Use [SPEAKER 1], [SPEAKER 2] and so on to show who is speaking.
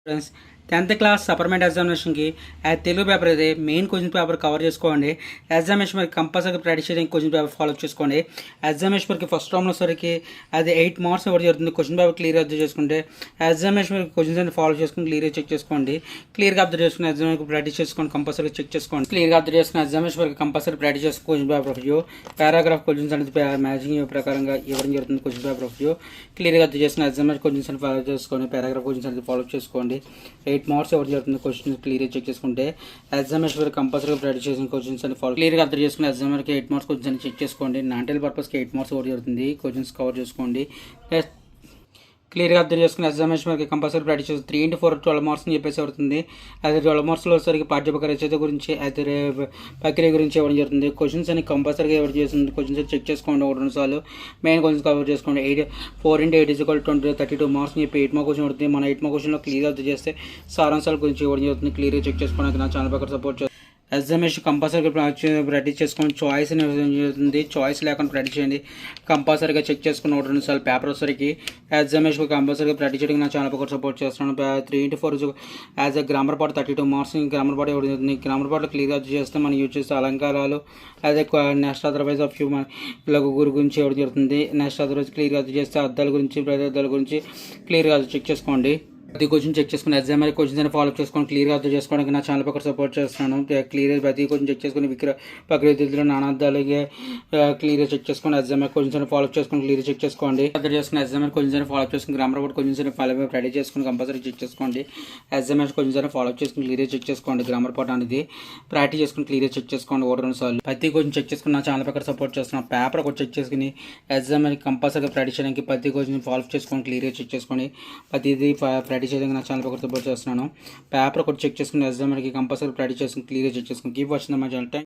[SPEAKER 1] Friends, 10th class supplement ఎగ్జామినేషన్కి Telugu paper అయితే main question paper cover చేసుకోండి. ఎగ్జామినేషన్ మరి కంపల్సరీగా ప్రాక్టీస్ చేయడానికి క్వశ్చన్ పేపర్ ఫాలో చేసుకోండి. ఎగ్జామినేషన్ మరికి ఫస్ట్ రౌండ్లో సరికి అది 8 మార్క్స్ ఇవ్వడం జరుగుతుంది. క్వశ్చన్ పేపర్ క్లియర్గా అబ్జర్వ్ చేసుకుంటే ఎగ్జామినేషన్ మరి క్వశ్చన్స్ అన్ని ఫాలో చేసుకుని క్లియర్గా చెక్ చేసుకోండి. క్లియర్గా అబ్జర్వ్ చేసుకుని ఎగ్జామినేషన్ ప్రాక్టీస్ చేసుకోండి. కంపల్సరీగా చెక్ చేసుకోండి. క్లియర్గా అబ్జర్వ్ చేసుకుని ఎగ్జామినేషన్ వరకు కంపల్సరీ ప్రాక్టీస్ చేసుకుని question pay per view paragraph questions అనేది మ్యాచింగ్ ప్రకారంగా ఇవ్వడం జరుగుతుంది. క్వశ్చన్ పేపర్ వ్యూ క్లియర్గా అబ్జర్వ్ చేసుకుని ఎగ్జామినేషన్ క్వశ్చన్స్ అని ఫాలో చేసుకోండి. పారాగ్రాఫ్ క్వశ్చన్స్ అనేది ఫాలో చేసుకోండి. 8 మార్క్స్ ఇవ్వడం జరుగుతుంది. క్వశ్చన్స్ క్లియర్గా చెక్ చేసుకుంటే ఎగ్జామినేషన్ కంపల్సరీగా ప్రాక్టీస్ చేసిన క్వశ్చన్స్ అని ఫాలో క్లియర్గా అర్థం చేసుకుని ఎగ్జామ్కి 8 మార్క్స్ క్వశ్చన్స్ అని చెక్ చేసుకోండి. నాంటల్ పర్పస్కి 8 మార్క్స్ ఇవ్వడం జరుగుతుంది. క్వశ్చన్స్ కవర్ చేసుకోండి. క్లియర్గా అర్థం చేసుకుని ఎగ్జామినేషన్ మనకి కంపల్సరీ ప్రాక్టీస్ చేసి 3 into 4 12 మార్క్స్ అని చెప్పేసి అవుతుంది. అయితే 12 మార్క్స్లో వచ్చేసరికి పాఠ్యపక రచయిత గురించి అయితే ప్రక్రియ గురించి ఇవ్వడం జరుగుతుంది. క్వశ్చన్స్ అని కంపల్సరీగా ఇవ్వడం చేస్తుంది. క్వశ్చన్స్ చెక్ చేసుకోండి. 1-2 సార్లు మెయిన్ క్వశ్చన్స్ కవర్ చేసుకోండి. 4 into 8 = 20 32 మార్క్స్ అని చెప్పి 8 మార్క్ క్వశ్చన్ పడుతుంది. మన 8 మార్క్ క్వశ్చన్లో క్లియర్గా అర్థం చేస్తే సారాంశాల గురించి ఇవ్వడం జరుగుతుంది. క్లియర్గా చెక్ చేసుకోవడానికి నా ఛానల్ పక్కన సపోర్ట్ చేస్తుంది. ఎగ్జామినేషన్ కంపల్సరీగా ప్రాక్టీస్ చేసుకోండి. చాయిస్ అనేది జరుగుతుంది. చాయిస్ లేకుండా ప్రాక్టీస్ చేయండి. కంపల్సరీగా చెక్ చేసుకుని 1-2 సార్లు పేపర్ వచ్చరికి ఎగ్జామినేషన్ కంపల్సరీగా ప్రాక్టీస్ చేయడానికి నా ఛానల్ పక్కన సపోర్ట్ చేస్తున్నాను. 3 into 4 as a grammar part 32 marks grammar part ఇవ్వడం జరుగుతుంది. గ్రామర్ పార్ట్లో క్లియర్గా చేస్తే మనం యూజ్ చేస్తే అలంకారాలు అదే నెక్స్ట్ అదర్వైజ్ ఆఫ్ హ్యూమన్ గురి గురించి ఇవ్వడం జరుగుతుంది. నెక్స్ట్ అదర్వైజ్ క్లియర్గా చేస్తే అర్థాల గురించి ప్రత్యర్థాల గురించి క్లియర్గా చెక్ చేసుకోండి. ప్రతి క్వశ్చన్ చెక్ చేసుకుని ఎగ్జామ్ మరి క్వశ్చన్స్ అని ఫాలో చేసుకొని క్లియర్గా అర్థం చేసుకోవడానికి నా ఛానల్ పక్కన సపోర్ట్ చేస్తున్నాను. క్లియర్గా ప్రతి క్వశ్చన్ చెక్ చేసుకుని ప్రకృతిలో నానార్థాలుగా క్లియర్గా చెక్ చేసుకుని ఎగ్జామ్ క్వశ్చన్స్ అని ఫాలో చేసుకుని క్లియర్గా చెక్ చేసుకోండి. అర్థం చేసుకుని ఎగ్జామ్ క్వశ్చన్స్ అని ఫాలో చేసుకుని గ్రామర్ బోర్డ్ క్వశ్చన్స్ అని ఫాలో రెడీ చేసుకుని కంపల్సరీ చెక్ చేసుకోండి. ఎగ్జామ్ క్వశ్చన్స్ అని ఫాలో చేసుకుని క్లియర్గా చెక్ చేసుకోండి. గ్రామర్ పార్ట్ అనేది ప్రాక్టీస్ చేసుకుని క్లియర్గా చెక్ చేసుకోండి. 1-2 సార్లు ప్రతి క్వశ్చన్ చెక్ చేసుకుని నా ఛానల్ పక్కన సపోర్ట్ చేస్తున్నాను. పేపర్ కూడా చెక్ చేసుకుని ఎగ్జామ్ అని కంపల్సరీగా ప్రాక్టీస్ చేయడానికి ప్రతి క్వశ్చన్ ఫాలో చేసుకొని క్లియర్గా చెక్ చేసుకోండి. ప్రతిదీ ప్రాక్టీస్ చేయడానికి నా ఛానల్ సపోర్ట్ చేస్తున్నాను. పేపర్ కూడా చెక్ చేసుకుని ఎగ్జామ్కి కంపల్సరీ ప్రాక్టీస్ చేసుకుని క్లియర్గా చెక్ చేసుకుని కీప్ వాచింగ్ మై ఛానల్.